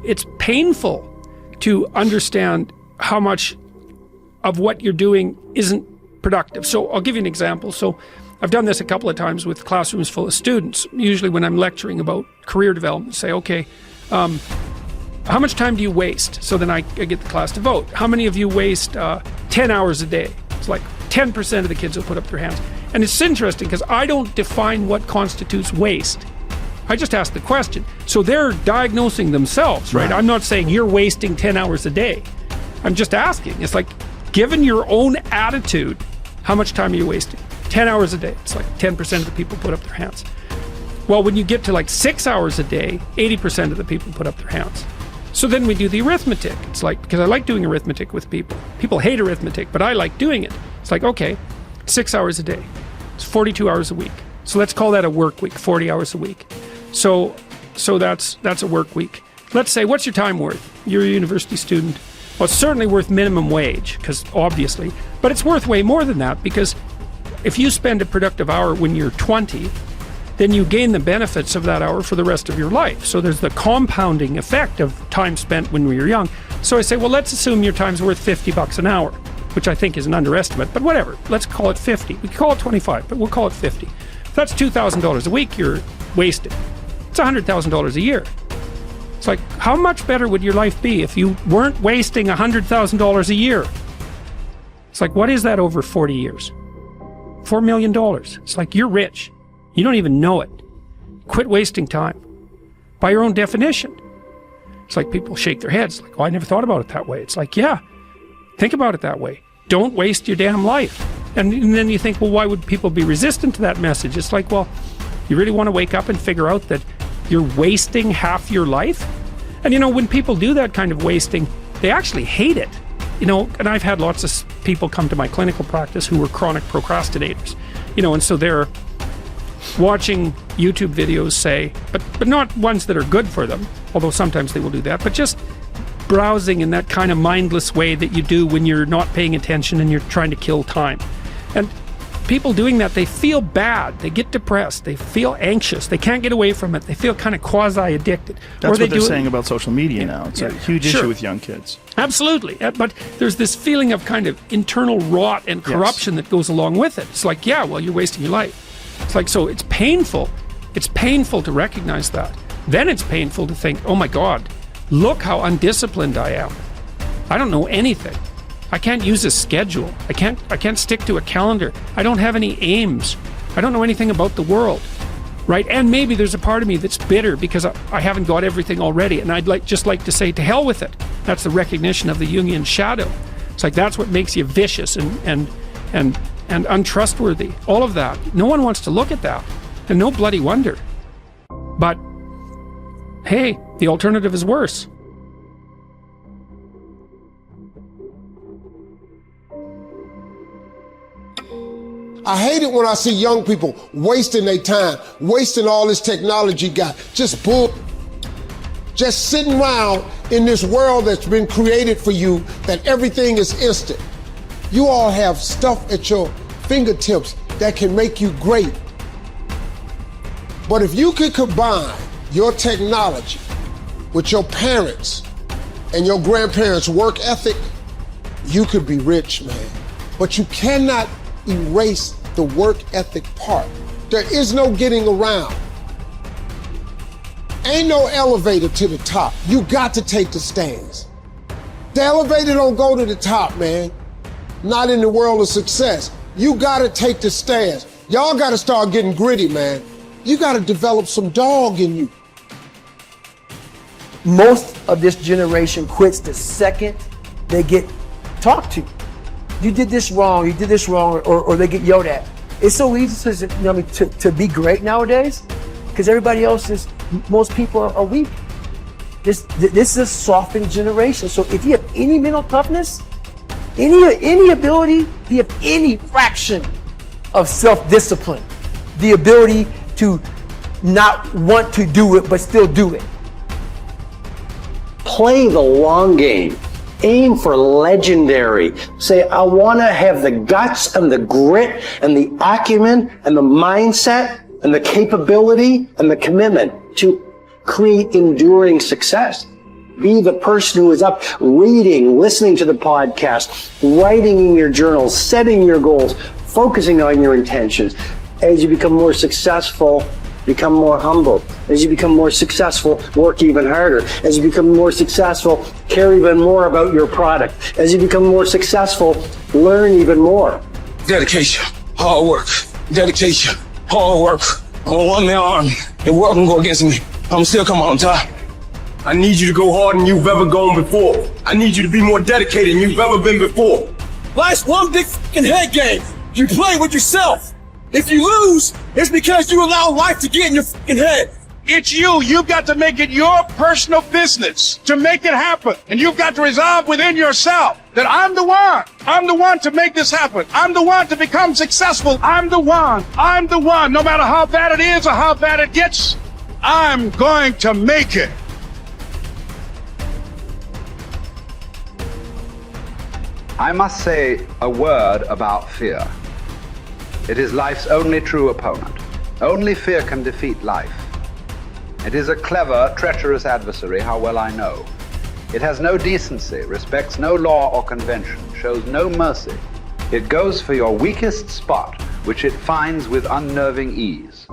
it's painful to understand how much of what you're doing isn't productive. So I'll give you an example. So I've done this a couple of times with classrooms full of students. Usually when I'm lecturing about career development, say, okay, how much time do you waste? So then I get the class to vote. How many of you waste 10 hours a day? It's like 10% of the kids will put up their hands. And it's interesting because I don't define what constitutes waste. I just ask the question. So they're diagnosing themselves, right? I'm not saying you're wasting 10 hours a day. I'm just asking. It's like, given your own attitude, how much time are you wasting? 10 hours a day. It's like 10% of the people put up their hands. Well, when you get to like 6 hours a day, 80% of the people put up their hands. So then we do the arithmetic. It's like, because I like doing arithmetic with people. People hate arithmetic, but I like doing it. It's like, okay, 6 hours a day. It's 42 hours a week. So let's call that a work week, 40 hours a week. So that's a work week. Let's say, what's your time worth? You're a university student. Well, it's certainly worth minimum wage, because obviously, but it's worth way more than that, because if you spend a productive hour when you're 20, then you gain the benefits of that hour for the rest of your life. So there's the compounding effect of time spent when we were young. So I say, well, let's assume your time's worth $50 an hour, which I think is an underestimate, but whatever. Let's call it 50. We can call it 25, but we'll call it 50. That's $2,000 a week you're wasting. It's $100,000 a year. It's like, how much better would your life be if you weren't wasting $100,000 a year? It's like, what is that over 40 years? $4 million. It's like, you're rich. You don't even know it. Quit wasting time. By your own definition. It's like people shake their heads, like, oh, I never thought about it that way. It's like, yeah, think about it that way. Don't waste your damn life. And then you think, well, why would people be resistant to that message? It's like, well, you really want to wake up and figure out that you're wasting half your life? And you know, when people do that kind of wasting, they actually hate it. You know, and I've had lots of people come to my clinical practice who were chronic procrastinators. You know, and so they're watching YouTube videos, say, but not ones that are good for them, although sometimes they will do that, but just browsing in that kind of mindless way that you do when you're not paying attention and you're trying to kill time. And people doing that, they feel bad, they get depressed, they feel anxious, they can't get away from it, they feel kind of quasi-addicted. That's what they're saying about social media now. It's a huge issue with young kids. Absolutely, but there's this feeling of kind of internal rot and corruption that goes along with it. It's like, yeah, well, you're wasting your life. It's like, so it's painful. It's painful to recognize that. Then it's painful to think, oh my God, look how undisciplined I am. I don't know anything. I can't use a schedule. I can't stick to a calendar. I don't have any aims. I don't know anything about the world, right? And maybe there's a part of me that's bitter because I haven't got everything already, and I'd just like to say, to hell with it. That's the recognition of the Jungian shadow. It's like, that's what makes you vicious and untrustworthy. All of that. No one wants to look at that, and no bloody wonder. But hey, the alternative is worse. I hate it when I see young people wasting their time, wasting all this technology got, just sitting around in this world that's been created for you, that everything is instant. You all have stuff at your fingertips that can make you great. But if you could combine your technology with your parents and your grandparents' work ethic, you could be rich, man. But you cannot erase the work ethic part. There is no getting around. Ain't no elevator to the top. You got to take the stairs. The elevator don't go to the top, man. Not in the world of success. You gotta take the stairs. Y'all gotta start getting gritty, man. You gotta develop some dog in you. Most of this generation quits the second they get talked to. You did this wrong, or they get yelled at. It's so easy to be great nowadays because everybody else is, most people are weak. This is a softened generation. So if you have any mental toughness, any ability, if you have any fraction of self-discipline, the ability to not want to do it but still do it. Play the long game. Aim for legendary. Say, I want to have the guts and the grit and the acumen and the mindset and the capability and the commitment to create enduring success. Be the person who is up reading, listening to the podcast, writing in your journal, setting your goals, focusing on your intentions. As you become more successful, become more humble. As you become more successful, work even harder. As you become more successful, care even more about your product. As you become more successful, learn even more. Dedication, hard work. Dedication, hard work. I'm a one-man army. The world can go against me. I'm still come on top. I need you to go harder than you've ever gone before. I need you to be more dedicated than you've ever been before. Life's one big fucking head game. You play with yourself. If you lose, it's because you allow life to get in your fucking head. It's you. You've got to make it your personal business to make it happen. And you've got to resolve within yourself that I'm the one. I'm the one to make this happen. I'm the one to become successful. I'm the one. I'm the one. No matter how bad it is or how bad it gets, I'm going to make it. I must say a word about fear. It is life's only true opponent. Only fear can defeat life. It is a clever, treacherous adversary, how well I know. It has no decency, respects no law or convention, shows no mercy. It goes for your weakest spot, which it finds with unnerving ease.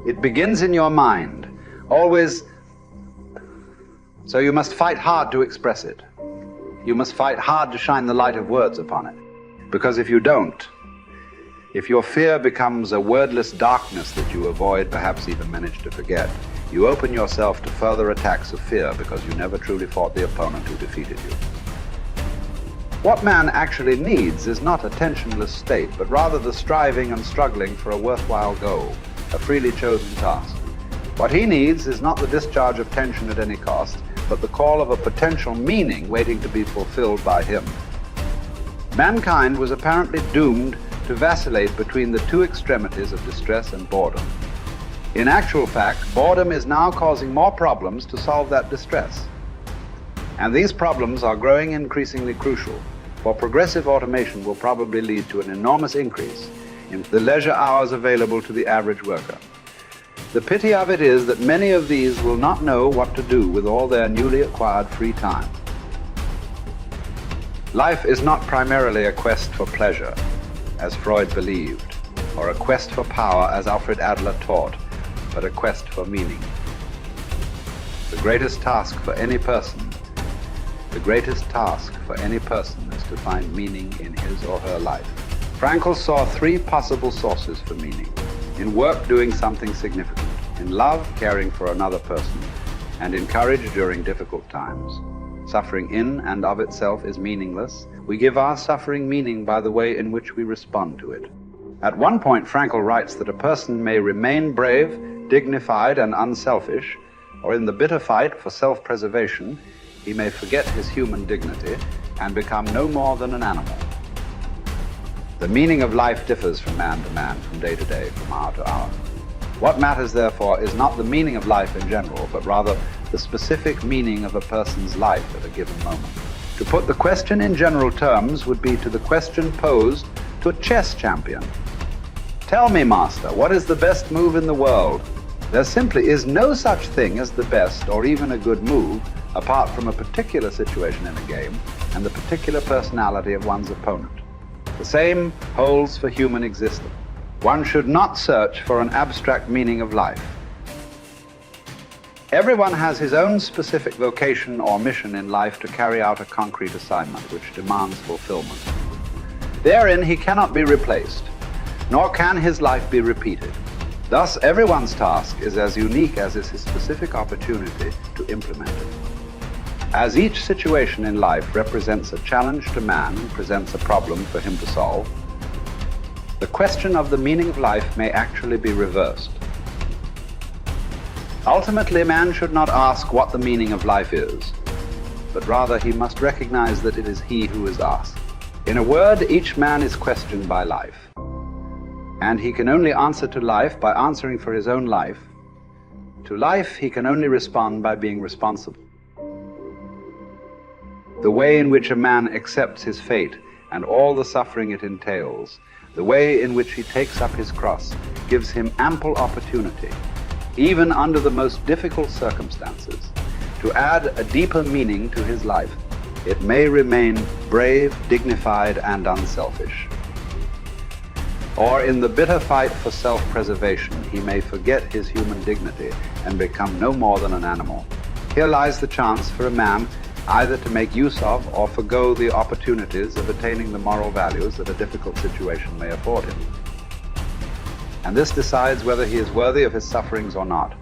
It begins in your mind, always, so you must fight hard to express it. You must fight hard to shine the light of words upon it. Because if you don't, if your fear becomes a wordless darkness that you avoid, perhaps even manage to forget, you open yourself to further attacks of fear because you never truly fought the opponent who defeated you. What man actually needs is not a tensionless state, but rather the striving and struggling for a worthwhile goal, a freely chosen task. What he needs is not the discharge of tension at any cost, but the call of a potential meaning waiting to be fulfilled by him. Mankind was apparently doomed to vacillate between the two extremities of distress and boredom. In actual fact, boredom is now causing more problems to solve that distress. And these problems are growing increasingly crucial, for progressive automation will probably lead to an enormous increase in the leisure hours available to the average worker. The pity of it is that many of these will not know what to do with all their newly acquired free time. Life is not primarily a quest for pleasure, as Freud believed, or a quest for power, as Alfred Adler taught, but a quest for meaning. The greatest task for any person is to find meaning in his or her life. Frankl saw three possible sources for meaning: in work, doing something significant; in love, caring for another person; and in courage during difficult times. Suffering in and of itself is meaningless. We give our suffering meaning by the way in which we respond to it. At one point, Frankl writes that a person may remain brave, dignified, and unselfish, or in the bitter fight for self-preservation, he may forget his human dignity and become no more than an animal. The meaning of life differs from man to man, from day to day, from hour to hour. What matters, therefore, is not the meaning of life in general, but rather the specific meaning of a person's life at a given moment. To put the question in general terms would be to the question posed to a chess champion. Tell me, master, what is the best move in the world? There simply is no such thing as the best or even a good move apart from a particular situation in a game and the particular personality of one's opponent. The same holds for human existence. One should not search for an abstract meaning of life. Everyone has his own specific vocation or mission in life to carry out a concrete assignment which demands fulfillment. Therein he cannot be replaced, nor can his life be repeated. Thus, everyone's task is as unique as is his specific opportunity to implement it. As each situation in life represents a challenge to man and presents a problem for him to solve, the question of the meaning of life may actually be reversed. Ultimately, man should not ask what the meaning of life is, but rather he must recognize that it is he who is asked. In a word, each man is questioned by life, and he can only answer to life by answering for his own life. To life, he can only respond by being responsible. The way in which a man accepts his fate and all the suffering it entails, the way in which he takes up his cross, gives him ample opportunity, even under the most difficult circumstances, to add a deeper meaning to his life, it may remain brave, dignified, and unselfish. Or in the bitter fight for self-preservation, he may forget his human dignity and become no more than an animal. Here lies the chance for a man either to make use of or forgo the opportunities of attaining the moral values that a difficult situation may afford him. And this decides whether he is worthy of his sufferings or not.